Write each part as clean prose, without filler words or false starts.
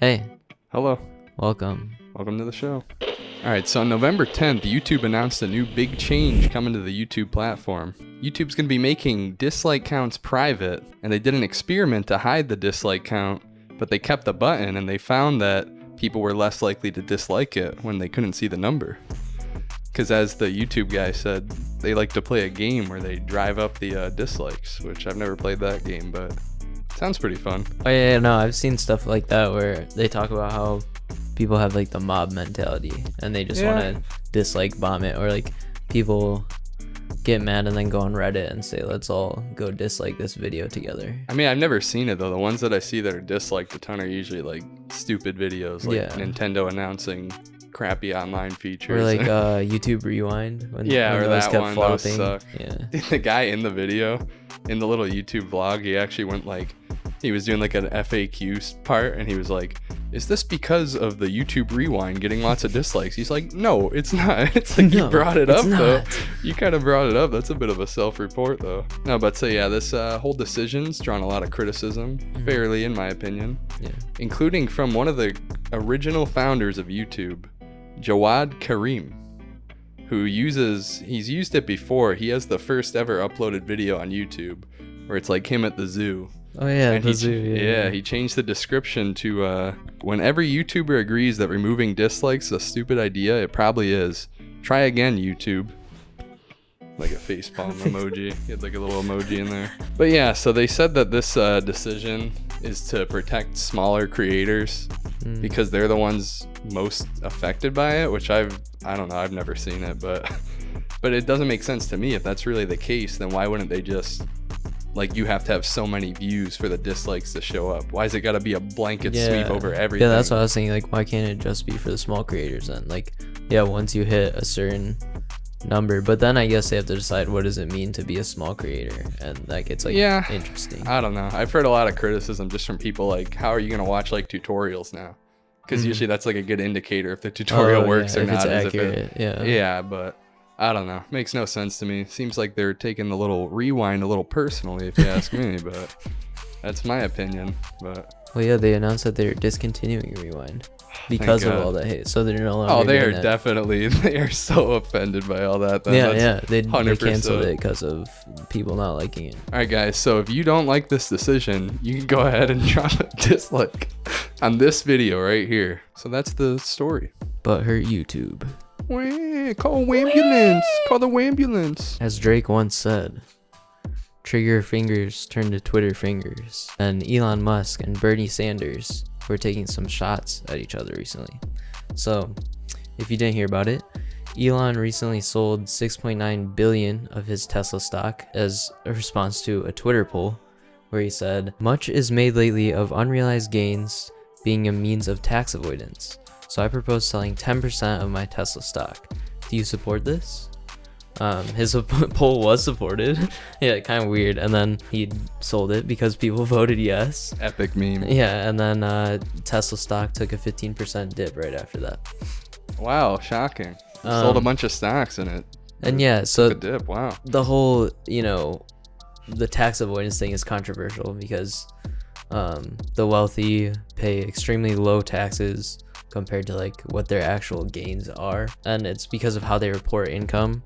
Hey, Hello. welcome. Welcome to the show. All right, so on November 10th, YouTube announced a new big change coming to the YouTube platform. YouTube's going to be making dislike counts private, and they did an experiment to hide the dislike count, but they kept the button, and they found that people were less likely to dislike it when they couldn't see the number. Because as the YouTube guy said, they like to play a game where they drive up the dislikes, which I've never played that game, but sounds pretty fun. Oh yeah, no, I've seen stuff like that where they talk about how people have like the mob mentality and they just want to dislike bomb it, or like people get mad and then go on Reddit and say, let's all go dislike this video together. I mean, I've never seen it though. The ones that I see that are disliked a ton are usually like stupid videos, like Nintendo announcing crappy online features. Or like YouTube Rewind. When or those that kept one. flopping. Those suck. Yeah. The guy in the video, in the little YouTube vlog, he actually went like, he was doing like an FAQ part, and he was like, is this because of the YouTube Rewind getting lots of dislikes? He's like, no, it's not. It's like, you brought it up though. You kind of brought it up. That's a bit of a self-report though. No, but so yeah, this whole decision's drawn a lot of criticism, fairly in my opinion, including from one of the original founders of YouTube, Jawad Karim, who he's used it before. He has the first ever uploaded video on YouTube where it's like him at the zoo. Oh yeah, and the zoo. He changed the description to when every YouTuber agrees that removing dislikes is a stupid idea, it probably is. Try again, YouTube. Like a facepalm emoji. He had like a little emoji in there. But yeah, so they said that this decision is to protect smaller creators because they're the ones most affected by it, which I don't know, I've never seen it, but it doesn't make sense to me. If that's really the case, then why wouldn't they just, like, you have to have so many views for the dislikes to show up? Why is it got to be a blanket sweep over everything? Yeah, that's what I was thinking. Like, why can't it just be for the small creators then? Like, yeah, once you hit a certain number, but then I guess they have to decide what does it mean to be a small creator, and that gets like interesting. I don't know. I've heard a lot of criticism just from people like, how are you gonna watch like tutorials now? Because usually that's like a good indicator if the tutorial works or if not. It's accurate. Yeah, but I don't know. Makes no sense to me. Seems like they're taking the little rewind a little personally, if you ask me, but that's my opinion. But well, yeah, they announced that they're discontinuing Rewind because of all that hate. So they're no longer. Oh, they are definitely. They are so offended by all that. They canceled it because of people not liking it. All right, guys. So if you don't like this decision, you can go ahead and drop a dislike on this video right here. So that's the story. But her YouTube. Call ambulance. Call the ambulance. As Drake once said, trigger fingers turn to Twitter fingers. And Elon Musk and Bernie Sanders were taking some shots at each other recently. So if you didn't hear about it, Elon recently sold 6.9 billion of his Tesla stock as a response to a Twitter poll where he said, much is made lately of unrealized gains being a means of tax avoidance. So I propose selling 10% of my Tesla stock. Do you support this? His poll was supported. Yeah, kind of weird. And then he sold it because people voted yes. Epic meme. Yeah, and then Tesla stock took a 15% dip right after that. Wow, shocking. Sold a bunch of stocks in it. And yeah, so the dip. Wow. The whole, the tax avoidance thing is controversial because the wealthy pay extremely low taxes compared to like what their actual gains are, and it's because of how they report income,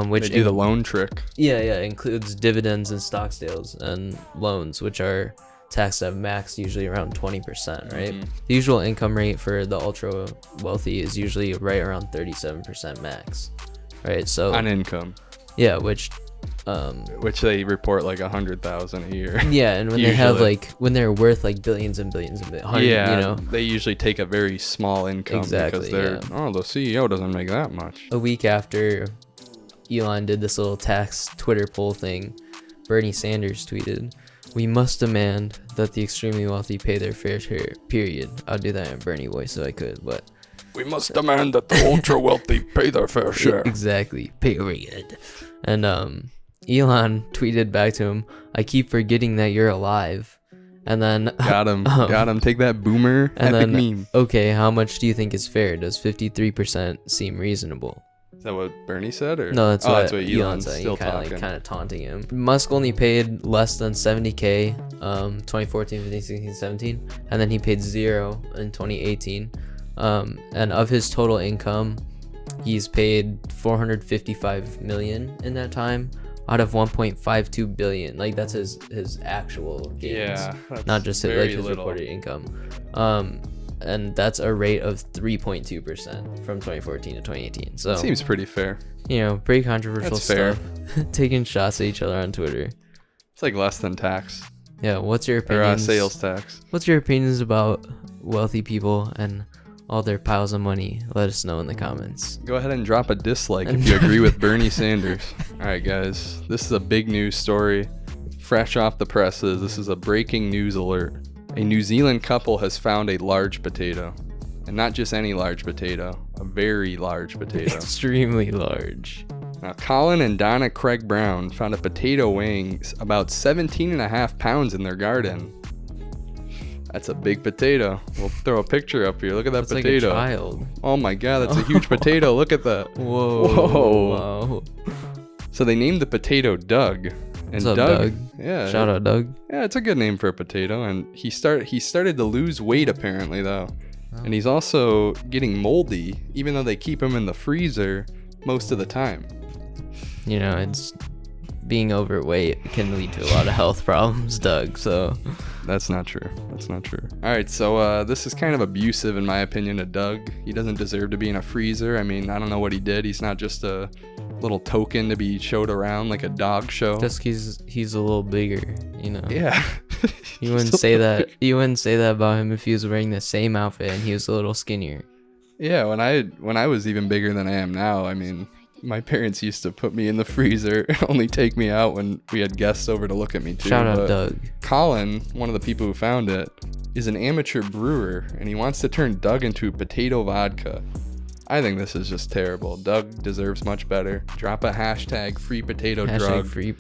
which they do the loan trick. Includes dividends and stock sales and loans, which are taxed at max usually around 20%, right? The usual income rate for the ultra wealthy is usually right around 37% max, right? So on income, which they report like 100,000 a year. Yeah, and when they have like, when they're worth like billions and billions and billions, they usually take a very small income because they're the CEO doesn't make that much. A week after Elon did this little tax Twitter poll thing, Bernie Sanders tweeted, "We must demand that the extremely wealthy pay their fair share, period." I'll do that in Bernie voice if I could, but we must demand that the ultra wealthy pay their fair share. Exactly, period. And Elon tweeted back to him, "I keep forgetting that you're alive." And then got him. Take that, boomer. And epic then, meme. Okay, how much do you think is fair? Does 53% seem reasonable? Is that what Bernie said? Or No, that's what Elon's Elon said. still talking. Kind of taunting him. Musk only paid less than 70K 2014, 15, 16, 17, and then he paid zero in 2018. And of his total income, he's paid 455 million in that time out of 1.52 billion. Like that's his actual gains. Yeah, that's not just his little. reported income. And that's a rate of 3.2% from 2014 to 2018. So Seems pretty fair. Pretty controversial That's stuff. fair. Taking shots at each other on Twitter. It's like less than tax Yeah, what's your or opinions? sales tax. What's your opinions about wealthy people and all their piles of money? Let us know in the comments. Go ahead and drop a dislike if you agree with Bernie Sanders. All right, guys, this is a big news story, fresh off the presses. This is a breaking news alert. A New Zealand couple has found a large potato, and not just any large potato, a very large potato. Extremely large. Now, Colin and Donna Craig Brown found a potato weighing about 17.5 pounds in their garden. That's a big potato. We'll throw a picture up here. Look at that That's potato. like a child. Oh my god, that's a huge potato. Look at that. Whoa. Wow. So they named the potato Doug. And What's up, Doug? Yeah. Shout out, Doug. Yeah, it's a good name for a potato. And he started to lose weight apparently though. Oh. And he's also getting moldy, even though they keep him in the freezer most of the time. It's being overweight can lead to a lot of health problems, Doug. So That's not true. All right, so this is kind of abusive in my opinion to Doug. He doesn't deserve to be in a freezer. I mean, I don't know what he did. He's not just a little token to be showed around like a dog show. just 'cause he's a little bigger, Yeah. You wouldn't say that. You wouldn't say that about him if he was wearing the same outfit and he was a little skinnier. Yeah, when I was even bigger than I am now, I mean, my parents used to put me in the freezer and only take me out when we had guests over to look at me too. Shout out, But Doug. Colin, one of the people who found it, is an amateur brewer, and he wants to turn Doug into potato vodka. I think this is just terrible. Doug deserves much better. Drop a hashtag free potato drug. Free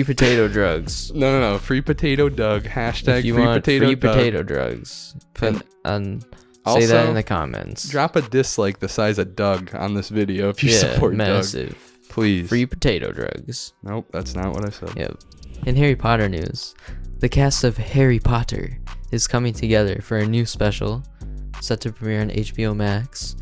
potato drugs. No. Free potato Doug. Hashtag If you free want potato free Doug. potato drugs, put on. Say Also, that in the comments. Drop a dislike the size of Doug on this video if you Yeah, support massive. Doug. Please. Free potato drugs. Nope, that's not what I said. Yep. In Harry Potter news, the cast of Harry Potter is coming together for a new special set to premiere on HBO Max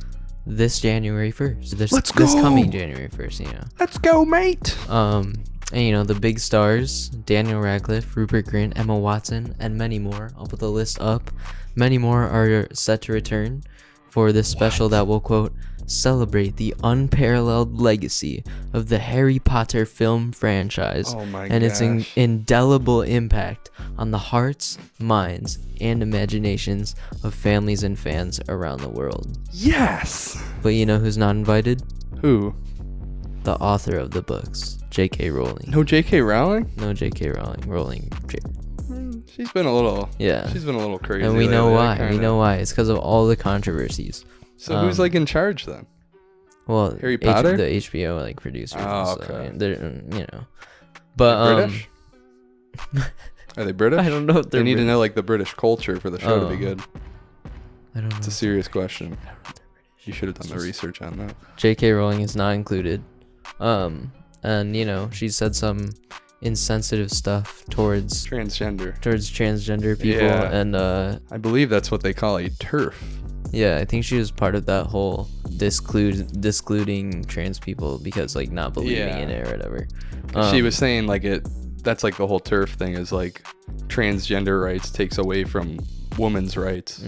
this January 1st. Let's This go! coming January 1st, Let's go, mate. And the big stars, Daniel Radcliffe, Rupert Grint, Emma Watson, and many more. I'll put the list up. Many more are set to return for this special that will, quote, celebrate the unparalleled legacy of the Harry Potter film franchise and its indelible impact on the hearts, minds, and imaginations of families and fans around the world. Yes. But you know who's not invited? Who? The author of the books, J.K. Rowling. No J.K. Rowling? No J.K. Rowling. She's been a little. Yeah. She's been a little crazy. And we know lately, why. kinda. We know why. It's because of all the controversies. So who's like in charge then? Well, Harry Potter? the HBO like producers. Oh, and stuff. okay. They're. But They're British? Are they British? I don't know if They they're need to British. know like the British culture for the show to be good. I don't know. It's a serious question. I don't know if they're British. You should have done the research on that. J.K. Rowling is not included. And she said some insensitive stuff towards transgender people, Yeah. and I believe that's what they call a TERF. yeah, I think she was part of that whole discluding trans people because like not believing in it or whatever. She was saying like that's like the whole TERF thing is like transgender rights takes away from women's rights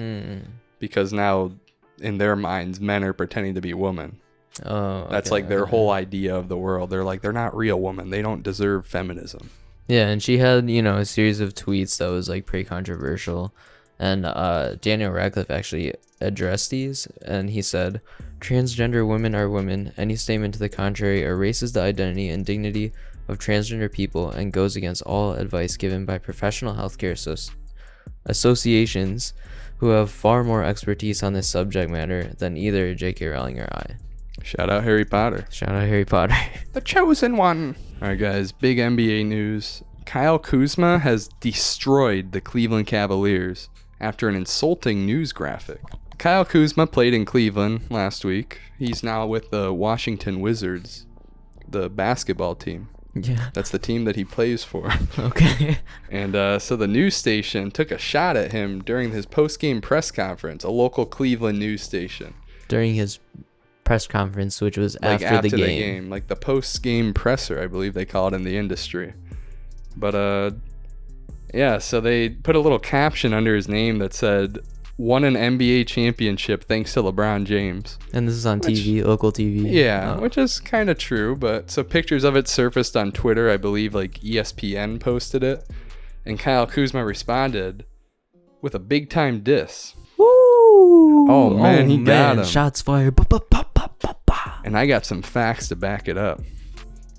because now in their minds men are pretending to be women. Oh, That's like their whole idea of the world. They're like, they're not real women. They don't deserve feminism. Yeah, and she had, a series of tweets that was like pretty controversial. And Daniel Radcliffe actually addressed these, and he said, transgender women are women. Any statement to the contrary erases the identity and dignity of transgender people and goes against all advice given by professional healthcare associations who have far more expertise on this subject matter than either J.K. Rowling or I. Shout out Harry Potter. Shout out Harry Potter. The chosen one. All right, guys. Big NBA news. Kyle Kuzma has destroyed the Cleveland Cavaliers after an insulting news graphic. Kyle Kuzma played in Cleveland last week. He's now with the Washington Wizards, the basketball team. Yeah. That's the team that he plays for. Okay. And so the news station took a shot at him during his post-game press conference, a local Cleveland news station. During his press conference, which was Like after the game. Like the post-game presser, I believe they call it in the industry. But yeah, so they put a little caption under his name that said, "Won an NBA championship thanks to LeBron James." And this is on TV, local TV. Yeah, which is kind of true. But so pictures of it surfaced on Twitter. I believe like ESPN posted it. And Kyle Kuzma responded with a big-time diss. Woo! Oh, man, he got him. Shots fired. Ba, ba, ba, ba, ba, ba. And I got some facts to back it up.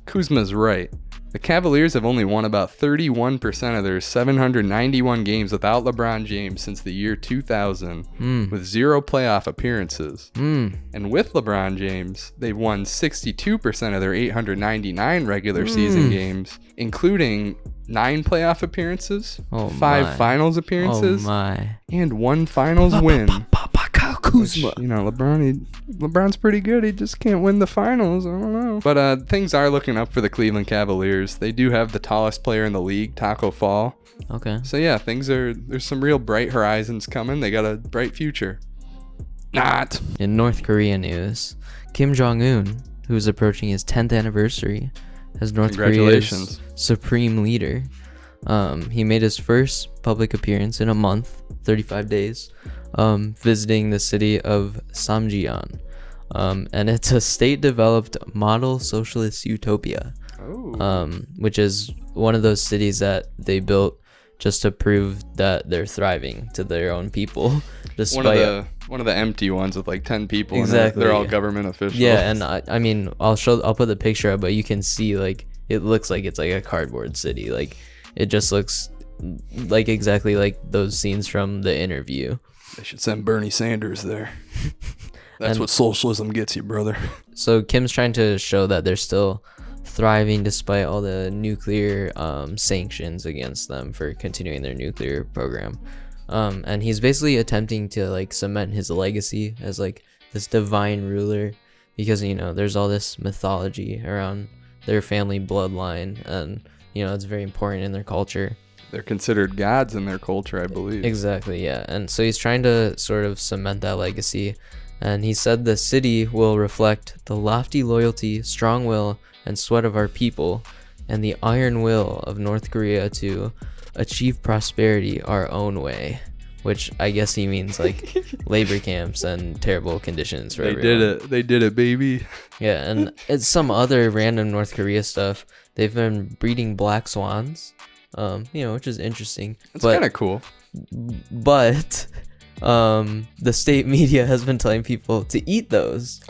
Kuzma's right. The Cavaliers have only won about 31% of their 791 games without LeBron James since the year 2000, with 0 playoff appearances. And with LeBron James, they've won 62% of their 899 regular season games, including 9 playoff appearances, 5 finals appearances, and 1 finals win. Kuzma. Which, you know, LeBron's pretty good. He just can't win the finals. I don't know. But things are looking up for the Cleveland Cavaliers. They do have the tallest player in the league, Taco Fall. Okay. So yeah, there's some real bright horizons coming. They got a bright future. Not. In North Korea news, Kim Jong-un, who's approaching his 10th anniversary as North Korea's supreme leader, he made his first public appearance in a month, 35 days, visiting the city of Samjian. And it's a state-developed model socialist utopia, which is one of those cities that they built just to prove that they're thriving to their own people. Despite one of the empty ones with like 10 people. Exactly. They're all government officials. Yeah, and I mean, I'll put the picture up, but you can see like it looks like it's like a cardboard city. Like it just looks like exactly like those scenes from The Interview. They should send Bernie Sanders there. That's what socialism gets you, brother. So Kim's trying to show that they're still thriving despite all the nuclear sanctions against them for continuing their nuclear program. And he's basically attempting to like cement his legacy as like this divine ruler, because you know there's all this mythology around their family bloodline, and you know it's very important in their culture. They're considered gods in their culture, I believe. Exactly, yeah. And so he's trying to sort of cement that legacy. And he said the city will reflect the lofty loyalty, strong will, and sweat of our people, and the iron will of North Korea to achieve prosperity our own way. Which I guess he means like labor camps and terrible conditions for everyone. They did it, baby. Yeah, and it's some other random North Korea stuff. They've been breeding black swans, you know, which is interesting. It's kind of cool. But the state media has been telling people to eat those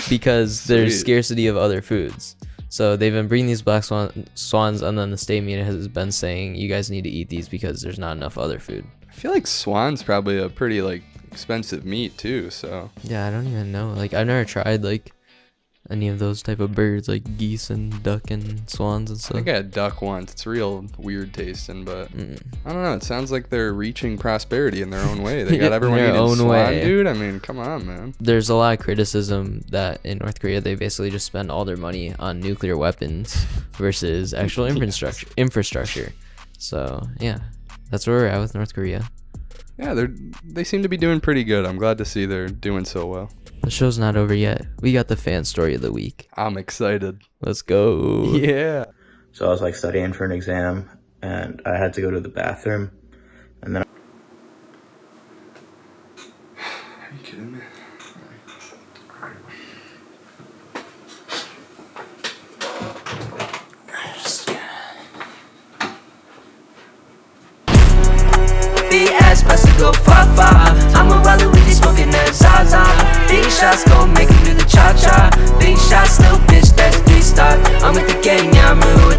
because there's scarcity of other foods. So they've been breeding these black swans, and then the state media has been saying you guys need to eat these because there's not enough other food. I feel like swan's probably a pretty like expensive meat too. So yeah, I don't even know. Like I've never tried like any of those type of birds, like geese and duck and swans and stuff. I think I had duck once. It's real weird tasting, but I don't know. It sounds like they're reaching prosperity in their own way. They got everyone eating own swan, way. Dude. I mean, come on, man. There's a lot of criticism that in North Korea they basically just spend all their money on nuclear weapons versus actual infrastructure. So yeah, that's where we're at with North Korea. Yeah, they seem to be doing pretty good. I'm glad to see they're doing so well. The show's not over yet. We got the fan story of the week. I'm excited. Let's go. Yeah. So I was like studying for an exam, and I had to go to the bathroom, and then. Are you kidding me? BS, best to go fa-fa. I'm a roller with these smoking that Zaza. Big shots gon' make him do the cha-cha. Big shots, little bitch, that's 3-star. I'm with the gang, yeah, I'm real with